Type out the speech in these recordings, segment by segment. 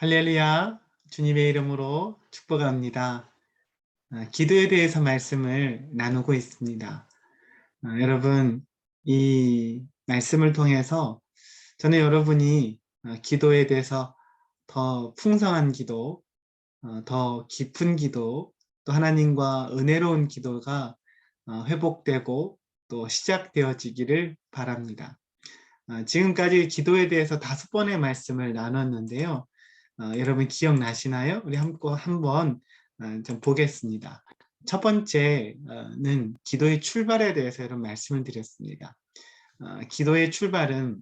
할렐루야, 주님의 이름으로 축복합니다. 기도에 대해서 말씀을 나누고 있습니다. 여러분, 이 말씀을 통해서 저는 여러분이 기도에 대해서 더 풍성한 기도, 더 깊은 기도, 또 하나님과 은혜로운 기도가 회복되고 또 시작되어지기를 바랍니다. 지금까지 기도에 대해서 5번의 말씀을 나눴는데요. 여러분 기억나시나요? 우리 한번 좀 보겠습니다. 첫 번째는 기도의 출발에 대해서 여러분 말씀을 드렸습니다. 기도의 출발은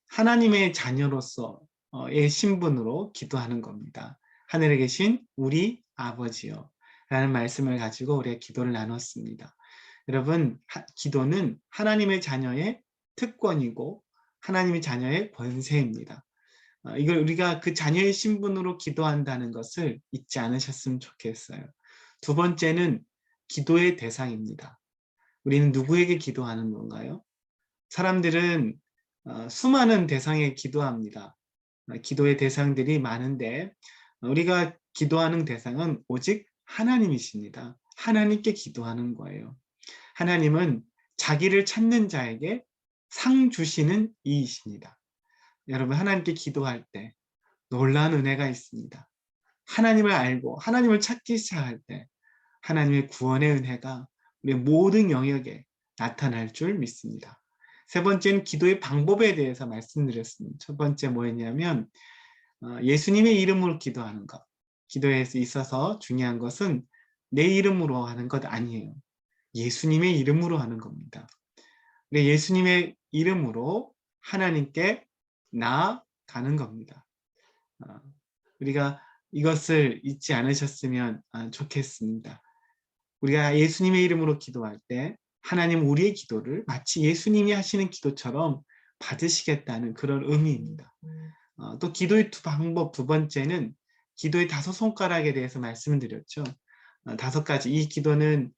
하나님의 자녀로서의 신분으로 기도하는 겁니다. 하늘에 계신 우리 아버지요 라는 말씀을 가지고 우리가 기도를 나눴습니다. 여러분, 기도는 하나님의 자녀의 특권이고 하나님의 자녀의 권세입니다. 이걸 우리가 그 자녀의 신분으로 기도한다는 것을 잊지 않으셨으면 좋겠어요. 두 번째는 기도의 대상입니다. 우리는 누구에게 기도하는 건가요? 사람들은 수많은 대상에 기도합니다. 기도의 대상들이 많은데 우리가 기도하는 대상은 오직 하나님이십니다. 하나님께 기도하는 거예요. 하나님은 자기를 찾는 자에게 상 주시는 이이십니다. 여러분, 하나님께 기도할 때 놀라운 은혜가 있습니다. 하나님을 알고 하나님을 찾기 시작할 때 하나님의 구원의 은혜가 우리 모든 영역에 나타날 줄 믿습니다. 세 번째는 기도의 방법에 대해서 말씀드렸습니다. 첫 번째 뭐였냐면 예수님의 이름으로 기도하는 것. 기도에 있어서 중요한 것은 내 이름으로 하는 것 아니에요. 예수님의 이름으로 하는 겁니다. 예수님의 이름으로 하나님께 나아가는 겁니다. 우리가 이것을 잊지 않으셨으면 좋겠습니다. 우리가 예수님의 이름으로 기도할 때 하나님 우리의 기도를 마치 예수님이 하시는 기도처럼 받으시겠다는 그런 의미입니다. 또 기도의 방법 두 번째는 기도의 5손가락에 대해서 말씀을 드렸죠. 5가지. 이 기도는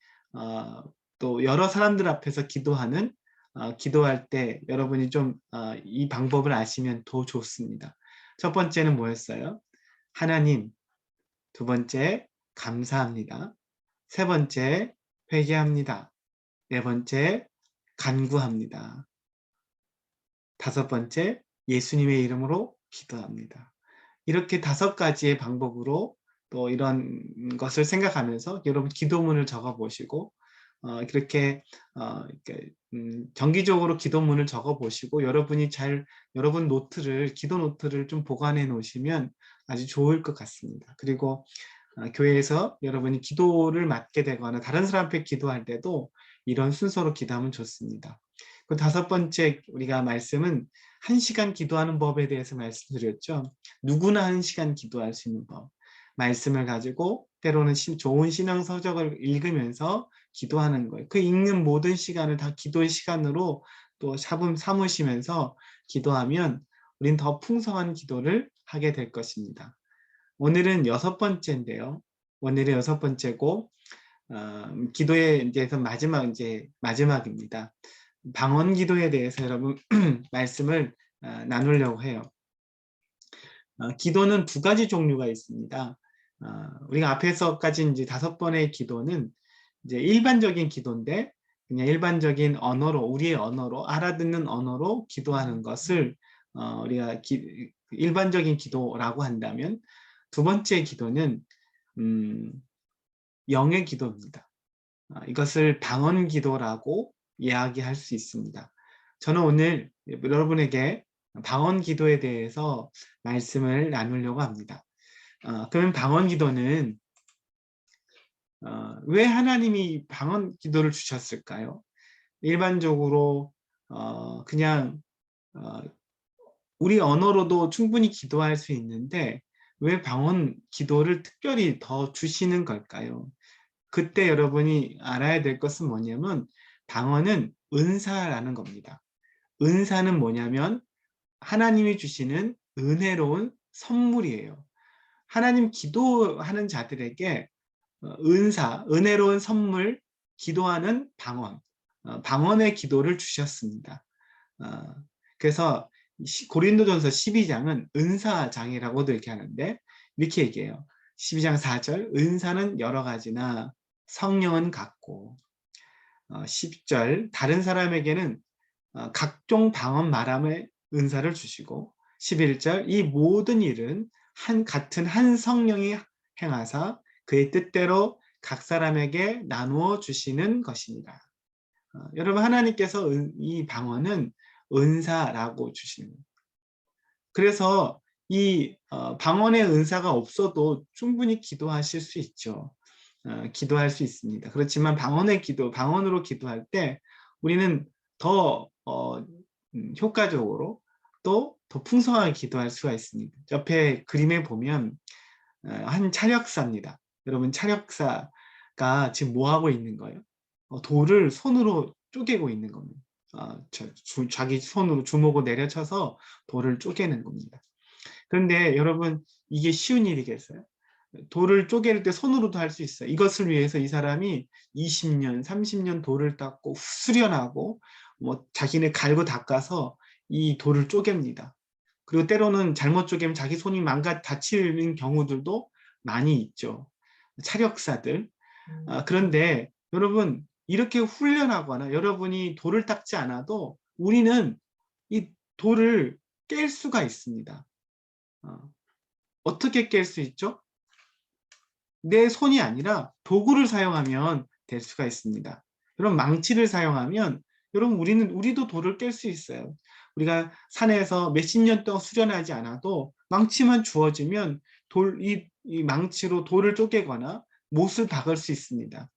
또 여러 사람들 앞에서 기도할 때 여러분이 좀 이 방법을 아시면 더 좋습니다. 첫 번째는 뭐였어요? 하나님. 두 번째, 감사합니다. 세 번째, 회개합니다. 네 번째, 간구합니다. 5번째, 예수님의 이름으로 기도합니다. 이렇게 5가지의 방법으로 또 이런 것을 생각하면서 여러분 기도문을 적어 보시고 그렇게 정기적으로 기도문을 적어 보시고 여러분 기도 노트를 좀 보관해 놓으시면 아주 좋을 것 같습니다. 그리고 교회에서 여러분이 기도를 맡게 되거나 다른 사람 앞에 기도할 때도 이런 순서로 기도하면 좋습니다. 그 5번째 우리가 말씀은 1시간 기도하는 법에 대해서 말씀드렸죠. 누구나 1시간 기도할 수 있는 법. 말씀을 가지고 때로는 좋은 신앙 서적을 읽으면서 기도하는 거예요. 그 읽는 모든 시간을 다 기도의 시간으로 또 삼으시면서 기도하면 우린 더 풍성한 기도를 하게 될 것입니다. 오늘은 6번째인데요. 오늘의 6번째고 기도에 대해서 마지막입니다. 방언 기도에 대해서 여러분 말씀을 나누려고 해요. 기도는 2가지 종류가 있습니다. 우리가 앞에서까지 이제 5번의 기도는 이제 일반적인 기도인데 그냥 일반적인 언어로 우리의 언어로 알아듣는 언어로 기도하는 것을 우리가 일반적인 기도라고 한다면 두 번째 기도는 영의 기도입니다. 이것을 방언 기도라고 이야기할 수 있습니다. 저는 오늘 여러분에게 방언 기도에 대해서 말씀을 나누려고 합니다. 그러면 방언 기도는 왜 하나님이 방언 기도를 주셨을까요? 일반적으로 그냥 우리 언어로도 충분히 기도할 수 있는데 왜 방언 기도를 특별히 더 주시는 걸까요? 그때 여러분이 알아야 될 것은 뭐냐면 방언은 은사라는 겁니다. 은사는 뭐냐면 하나님이 주시는 은혜로운 선물이에요. 하나님 기도하는 자들에게 은혜로운 선물, 기도하는 방언의 기도를 주셨습니다. 그래서 고린도전서 12장은 은사장이라고도 이렇게 하는데 이렇게 얘기해요. 12장 4절 은사는 여러 가지나 성령은 같고 10절 다른 사람에게는 각종 방언 말함의 은사를 주시고 11절 이 모든 일은 같은 한 성령이 행하사 그의 뜻대로 각 사람에게 나누어 주시는 것입니다. 여러분 하나님께서 이 방언은 은사라고 주시는 거예요. 그래서 이 방언의 은사가 없어도 충분히 기도하실 수 있죠. 기도할 수 있습니다. 그렇지만 방언으로 기도할 때 우리는 더 효과적으로 또 더 풍성하게 기도할 수가 있습니다. 옆에 그림에 보면 한 차력사입니다. 여러분 차력사가 지금 뭐 하고 있는 거예요? 돌을 손으로 쪼개고 있는 겁니다. 자기 손으로 주먹을 내려쳐서 돌을 쪼개는 겁니다. 그런데 여러분 이게 쉬운 일이겠어요? 돌을 쪼갤 때 손으로도 할 수 있어요. 이것을 위해서 이 사람이 20년, 30년 돌을 닦고 수련하고 뭐 자기네 갈고 닦아서 이 돌을 쪼갭니다. 그리고 때로는 잘못 쪼개면 자기 손이 다치는 경우들도 많이 있죠. 차력사들. 그런데 여러분 이렇게 훈련하거나 여러분이 돌을 닦지 않아도 우리는 이 돌을 깰 수가 있습니다. 어떻게 깰 수 있죠? 내 손이 아니라 도구를 사용하면 될 수가 있습니다. 여러분 망치를 사용하면 여러분 우리도 돌을 깰 수 있어요. 우리가 산에서 몇십 년 동안 수련하지 않아도 망치만 주어지면 이 망치로 돌을 쪼개거나 못을 박을 수 있습니다.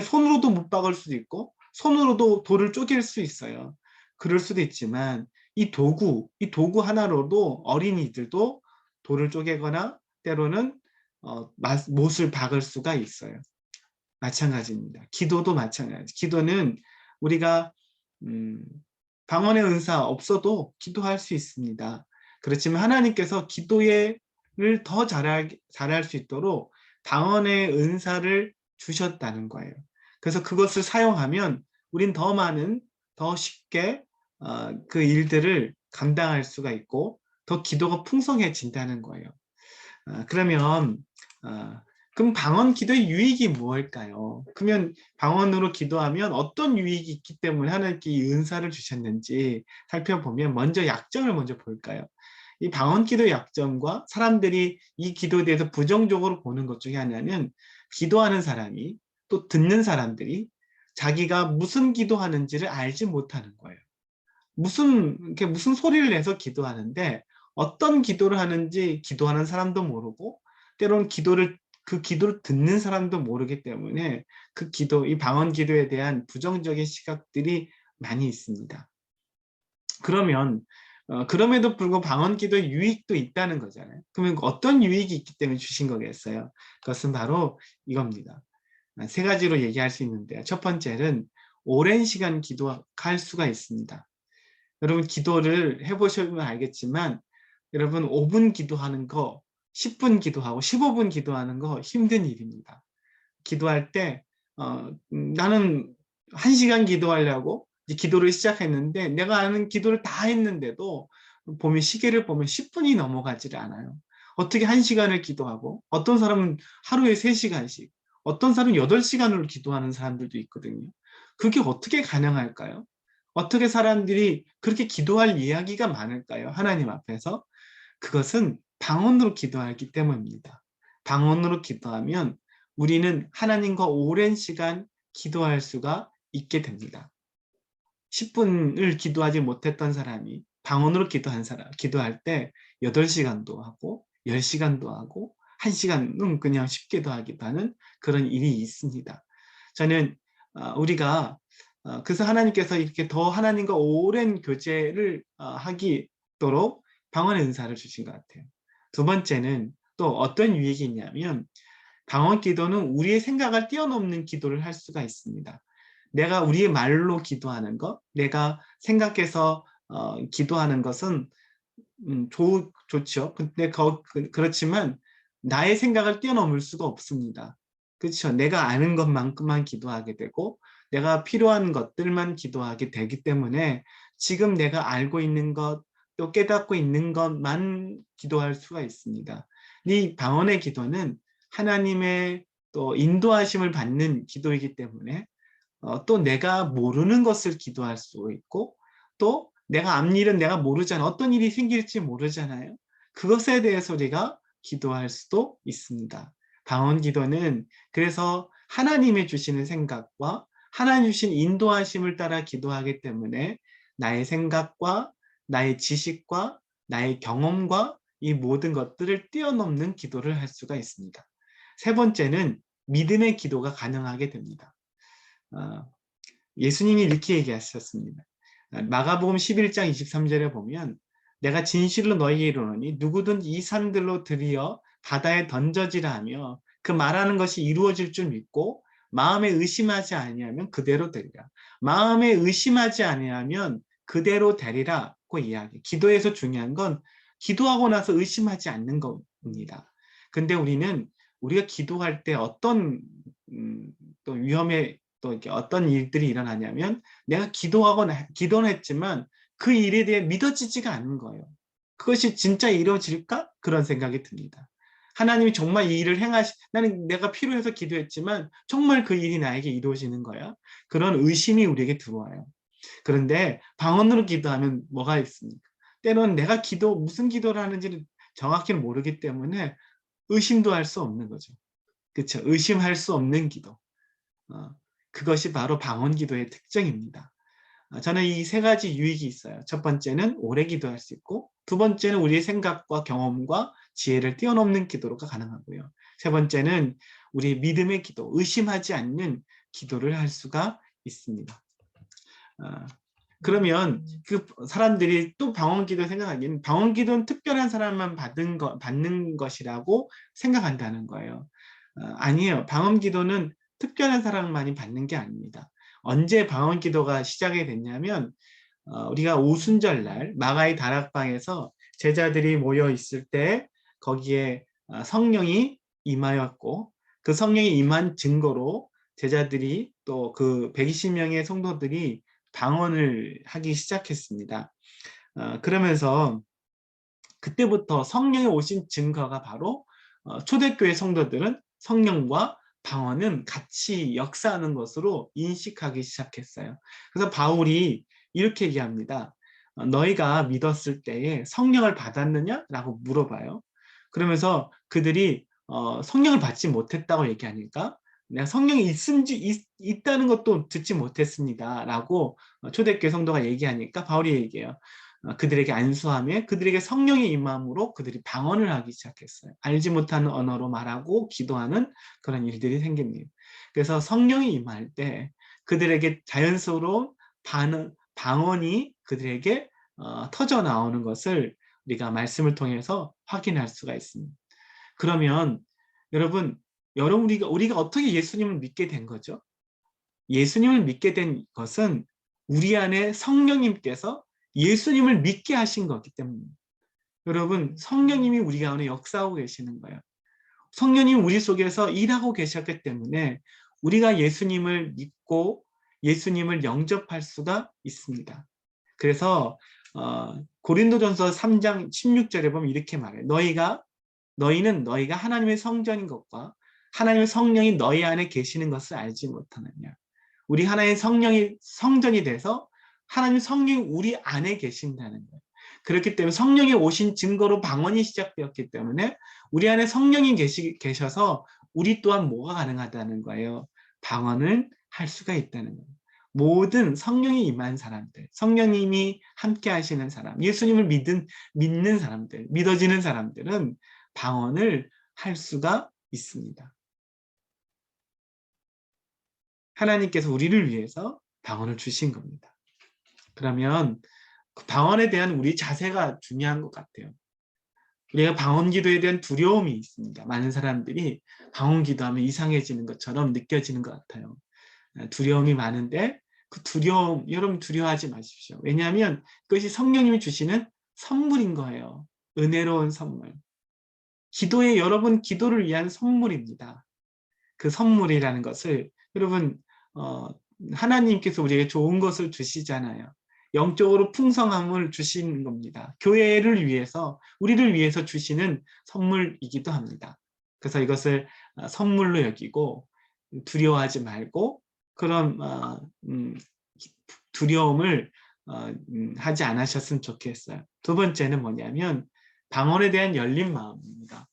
손으로도 못 박을 수도 있고 손으로도 돌을 쪼갤 수 있어요. 그럴 수도 있지만 이 도구 하나로도 어린이들도 돌을 쪼개거나 때로는 못을 박을 수가 있어요. 마찬가지입니다. 기도도 마찬가지. 기도는 우리가 방언의 은사 없어도 기도할 수 있습니다. 그렇지만 하나님께서 기도를 더 잘할 수 있도록 방언의 은사를 주셨다는 거예요. 그래서 그것을 사용하면 우린 더 쉽게 그 일들을 감당할 수가 있고 더 기도가 풍성해진다는 거예요. 그러면 그럼 방언 기도의 유익이 무엇일까요? 그러면 방언으로 기도하면 어떤 유익이 있기 때문에 하나님께 이 은사를 주셨는지 살펴보면 먼저 약점을 먼저 볼까요? 이 방언 기도의 약점과 사람들이 이 기도에 대해서 부정적으로 보는 것 중에 하나는 기도하는 사람이 또 듣는 사람들이 자기가 무슨 기도하는지를 알지 못하는 거예요. 무슨 소리를 내서 기도하는데 어떤 기도를 하는지 기도하는 사람도 모르고 때로는 그 기도를 듣는 사람도 모르기 때문에 이 방언 기도에 대한 부정적인 시각들이 많이 있습니다. 그러면 그럼에도 불구하고 방언 기도의 유익도 있다는 거잖아요. 그러면 어떤 유익이 있기 때문에 주신 거겠어요? 그것은 바로 이겁니다. 세 가지로 얘기할 수 있는데요. 첫 번째는 오랜 시간 기도할 수가 있습니다. 여러분 기도를 해보시면 알겠지만 여러분 5분 기도하는 거 10분 기도하고 15분 기도하는 거 힘든 일입니다. 기도할 때 나는 1시간 기도하려고 기도를 시작했는데 내가 아는 기도를 다 했는데도 시계를 보면 10분이 넘어가지를 않아요. 어떻게 1시간을 기도하고 어떤 사람은 하루에 3시간씩 어떤 사람은 8시간을 기도하는 사람들도 있거든요. 그게 어떻게 가능할까요? 어떻게 사람들이 그렇게 기도할 이야기가 많을까요? 하나님 앞에서. 그것은 방언으로 기도하기 때문입니다. 방언으로 기도하면 우리는 하나님과 오랜 시간 기도할 수가 있게 됩니다. 10분을 기도하지 못했던 사람이 방언으로 기도할 때 8시간도 하고 10시간도 하고 1시간은 그냥 쉽게도 하기도 하는 그런 일이 있습니다. 저는 우리가 그래서 하나님께서 이렇게 더 하나님과 오랜 교제를 하기도록 방언의 은사를 주신 것 같아요. 두 번째는 또 어떤 유익이 있냐면 방언 기도는 우리의 생각을 뛰어넘는 기도를 할 수가 있습니다. 내가 우리의 말로 기도하는 것, 내가 생각해서 기도하는 것은 좋죠. 근데 그렇지만 나의 생각을 뛰어넘을 수가 없습니다. 그렇죠. 내가 아는 것만큼만 기도하게 되고 내가 필요한 것들만 기도하게 되기 때문에 지금 내가 알고 있는 것, 또 깨닫고 있는 것만 기도할 수가 있습니다. 이 방언의 기도는 하나님의 또 인도하심을 받는 기도이기 때문에 또 내가 모르는 것을 기도할 수 있고 또 내가 앞일은 내가 모르잖아. 어떤 일이 생길지 모르잖아요. 그것에 대해서 우리가 기도할 수도 있습니다. 방언 기도는 그래서 하나님이 주시는 생각과 하나님 주신 인도하심을 따라 기도하기 때문에 나의 생각과 나의 지식과 나의 경험과 이 모든 것들을 뛰어넘는 기도를 할 수가 있습니다. 세 번째는 믿음의 기도가 가능하게 됩니다. 예수님이 이렇게 얘기하셨습니다. 마가복음 11장 23절에 보면 내가 진실로 너희에게 이르노니 누구든 이 산들로 들이어 바다에 던져지라 하며 그 말하는 것이 이루어질 줄 믿고 마음에 의심하지 아니하면 그대로 되리라. 마음에 의심하지 아니하면 그대로 되리라고 이야기. 기도에서 중요한 건 기도하고 나서 의심하지 않는 겁니다. 근데 우리가 기도할 때 어떤 또 위험에 또 이렇게 어떤 일들이 일어나냐면 내가 기도는 했지만 그 일에 대해 믿어지지가 않은 거예요. 그것이 진짜 이루어질까? 그런 생각이 듭니다. 하나님이 정말 이 일을 나는 내가 필요해서 기도했지만 정말 그 일이 나에게 이루어지는 거야. 그런 의심이 우리에게 들어와요. 그런데 방언으로 기도하면 뭐가 있습니까? 때로는 내가 무슨 기도를 하는지를 정확히는 모르기 때문에 의심도 할 수 없는 거죠. 그렇죠? 의심할 수 없는 기도. 그것이 바로 방언 기도의 특징입니다. 저는 이 세 가지 유익이 있어요. 첫 번째는 오래 기도할 수 있고, 두 번째는 우리의 생각과 경험과 지혜를 뛰어넘는 기도가 가능하고요. 세 번째는 우리 믿음의 기도, 의심하지 않는 기도를 할 수가 있습니다. 그러면 그 사람들이 또 방언 기도 생각하기에는 방언 기도는 특별한 사람만 받는 것이라고 생각한다는 거예요. 아니에요. 방언 기도는 특별한 사람만이 받는 게 아닙니다. 언제 방언 기도가 시작이 됐냐면 우리가 오순절날 마가의 다락방에서 제자들이 모여 있을 때 거기에 성령이 임하였고 그 성령이 임한 증거로 제자들이 또 그 120명의 성도들이 방언을 하기 시작했습니다. 그러면서 그때부터 성령이 오신 증거가 바로 초대교회 성도들은 성령과 방언은 같이 역사하는 것으로 인식하기 시작했어요. 그래서 바울이 이렇게 얘기합니다. 너희가 믿었을 때에 성령을 받았느냐? 라고 물어봐요. 그러면서 그들이 성령을 받지 못했다고 얘기하니까 내가 성령이 있다는 것도 듣지 못했습니다. 라고 초대교회 성도가 얘기하니까 바울이 얘기해요. 그들에게 안수하며 그들에게 성령의 임함으로 그들이 방언을 하기 시작했어요. 알지 못하는 언어로 말하고 기도하는 그런 일들이 생깁니다. 그래서 성령이 임할 때 그들에게 자연스러운 방언이 그들에게 터져 나오는 것을 우리가 말씀을 통해서 확인할 수가 있습니다. 그러면 우리가 어떻게 예수님을 믿게 된 거죠? 예수님을 믿게 된 것은 우리 안에 성령님께서 예수님을 믿게 하신 거기 때문입니다. 여러분, 성령님이 우리 가운데 역사하고 계시는 거예요. 성령님 우리 속에서 일하고 계셨기 때문에 우리가 예수님을 믿고 예수님을 영접할 수가 있습니다. 그래서 고린도전서 3장 16절에 보면 이렇게 말해요. 너희가 하나님의 성전인 것과 하나님의 성령이 너희 안에 계시는 것을 알지 못하느냐. 우리 하나의 성전이 돼서 하나님의 성령이 우리 안에 계신다는 거예요. 그렇기 때문에 성령이 오신 증거로 방언이 시작되었기 때문에 우리 안에 성령이 계셔서 우리 또한 뭐가 가능하다는 거예요. 방언을 할 수가 있다는 거예요. 모든 성령이 임한 사람들, 성령님이 함께 하시는 사람, 예수님을 믿는 사람들, 믿어지는 사람들은 방언을 할 수가 있습니다. 하나님께서 우리를 위해서 방언을 주신 겁니다. 그러면 그 방언에 대한 우리 자세가 중요한 것 같아요. 우리가 방언 기도에 대한 두려움이 있습니다. 많은 사람들이 방언 기도하면 이상해지는 것처럼 느껴지는 것 같아요. 두려움이 많은데 그 두려움, 여러분 두려워하지 마십시오. 왜냐하면 그것이 성령님이 주시는 선물인 거예요. 은혜로운 선물. 여러분 기도를 위한 선물입니다. 그 선물이라는 것을 여러분 하나님께서 우리에게 좋은 것을 주시잖아요. 영적으로 풍성함을 주시는 겁니다. 교회를 위해서, 우리를 위해서 주시는 선물이기도 합니다. 그래서 이것을 선물로 여기고 두려워하지 말고 그런 두려움을 하지 않으셨으면 좋겠어요. 두 번째는 뭐냐면 방언에 대한 열린 마음입니다.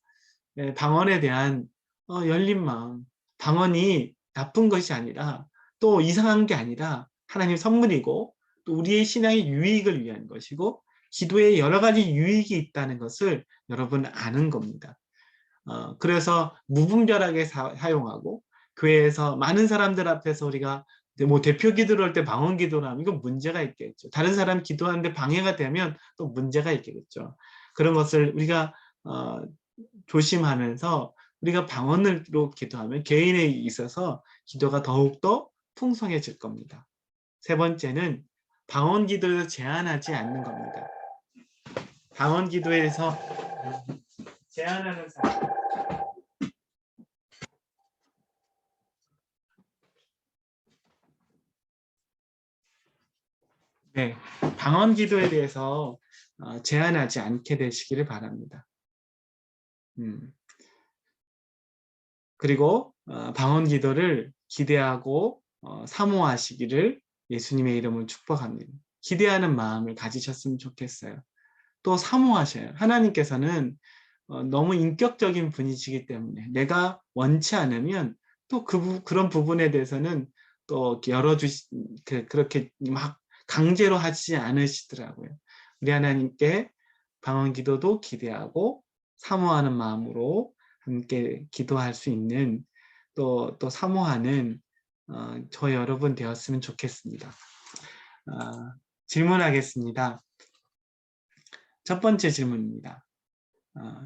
네, 방언에 대한 열린 마음. 방언이 나쁜 것이 아니라 또 이상한 게 아니라 하나님 선물이고 또 우리의 신앙의 유익을 위한 것이고 기도에 여러 가지 유익이 있다는 것을 여러분 아는 겁니다. 그래서 무분별하게 사용하고 교회에서 많은 사람들 앞에서 우리가 뭐 대표 기도를 할 때 방언 기도를 하면 이건 문제가 있겠죠. 다른 사람 기도하는데 방해가 되면 또 문제가 있겠죠. 그런 것을 우리가 조심하면서 우리가 방언으로 기도하면 개인에 있어서 기도가 더욱더 풍성해질 겁니다. 세 번째는 방언 기도에서 제한하지 않는 겁니다. 방언 기도에서 제한하는 사람. 네, 방언 기도에 대해서 제한하지 않게 되시기를 바랍니다. 그리고 방언 기도를 기대하고 사모하시기를 예수님의 이름으로 축복합니다. 기대하는 마음을 가지셨으면 좋겠어요. 또 사모하셔요. 하나님께서는 너무 인격적인 분이시기 때문에 내가 원치 않으면 또 그런 부분에 대해서는 또 그렇게 막 강제로 하지 않으시더라고요. 우리 하나님께 방언 기도도 기대하고 사모하는 마음으로 함께 기도할 수 있는 또 사모하는 저 여러분 되었으면 좋겠습니다. 질문하겠습니다. 첫 번째 질문입니다.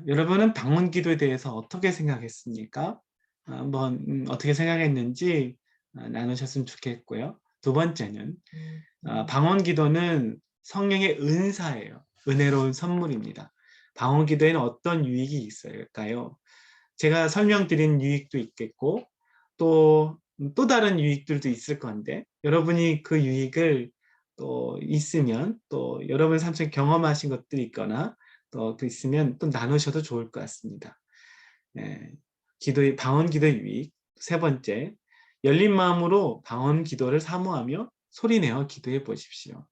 여러분은 방언 기도에 대해서 어떻게 생각했습니까? 한번 어떻게 생각했는지 나누셨으면 좋겠고요. 두 번째는 방언 기도는 성령의 은사예요. 은혜로운 선물입니다. 방언 기도에는 어떤 유익이 있을까요? 제가 설명드린 유익도 있겠고 또 다른 유익들도 있을 건데 여러분이 그 유익을 또 있으면 또 여러분 삶 속에 경험하신 것들이 있거나 또 있으면 또 나누셔도 좋을 것 같습니다. 네, 방언 기도의 유익. 세 번째, 열린 마음으로 방언 기도를 사모하며 소리내어 기도해 보십시오.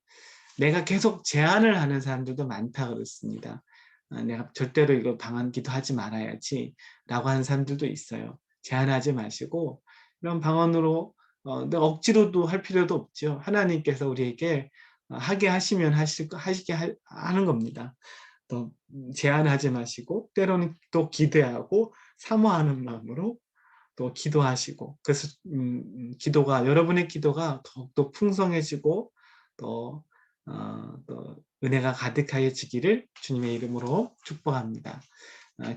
내가 계속 제안을 하는 사람들도 많다 그렇습니다. 내가 절대로 이거 방언 기도하지 말아야지 라고 하는 사람들도 있어요. 제안하지 마시고 이런 방언으로 내가 억지로도 할 필요도 없죠. 하나님께서 우리에게 하게 하시면 하시게 하는 겁니다. 또 제안하지 마시고 때로는 또 기대하고 사모하는 마음으로 또 기도하시고 그래서 여러분의 기도가 더욱더 풍성해지고 또 은혜가 가득하여지기를 주님의 이름으로 축복합니다.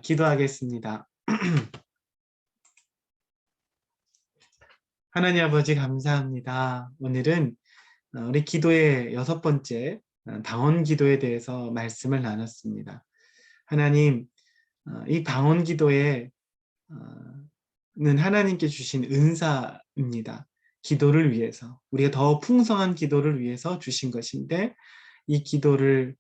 기도하겠습니다. 하나님 아버지 감사합니다. 오늘은 우리 기도의 6번째 방언 기도에 대해서 말씀을 나눴습니다. 하나님, 이 방언 기도에 는 하나님께 주신 은사입니다. 기도를 위해서 우리가 더 풍성한 기도를 위해서 주신 것인데 이 기도를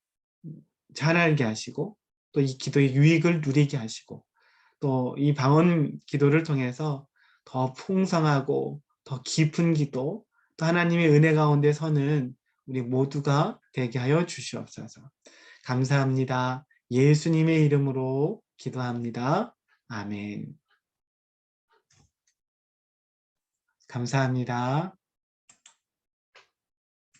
잘 알게 하시고 또 이 기도의 유익을 누리게 하시고 또 이 방언 기도를 통해서 더 풍성하고 더 깊은 기도 또 하나님의 은혜 가운데 서는 우리 모두가 되게 하여 주시옵소서. 감사합니다. 예수님의 이름으로 기도합니다. 아멘. 감사합니다.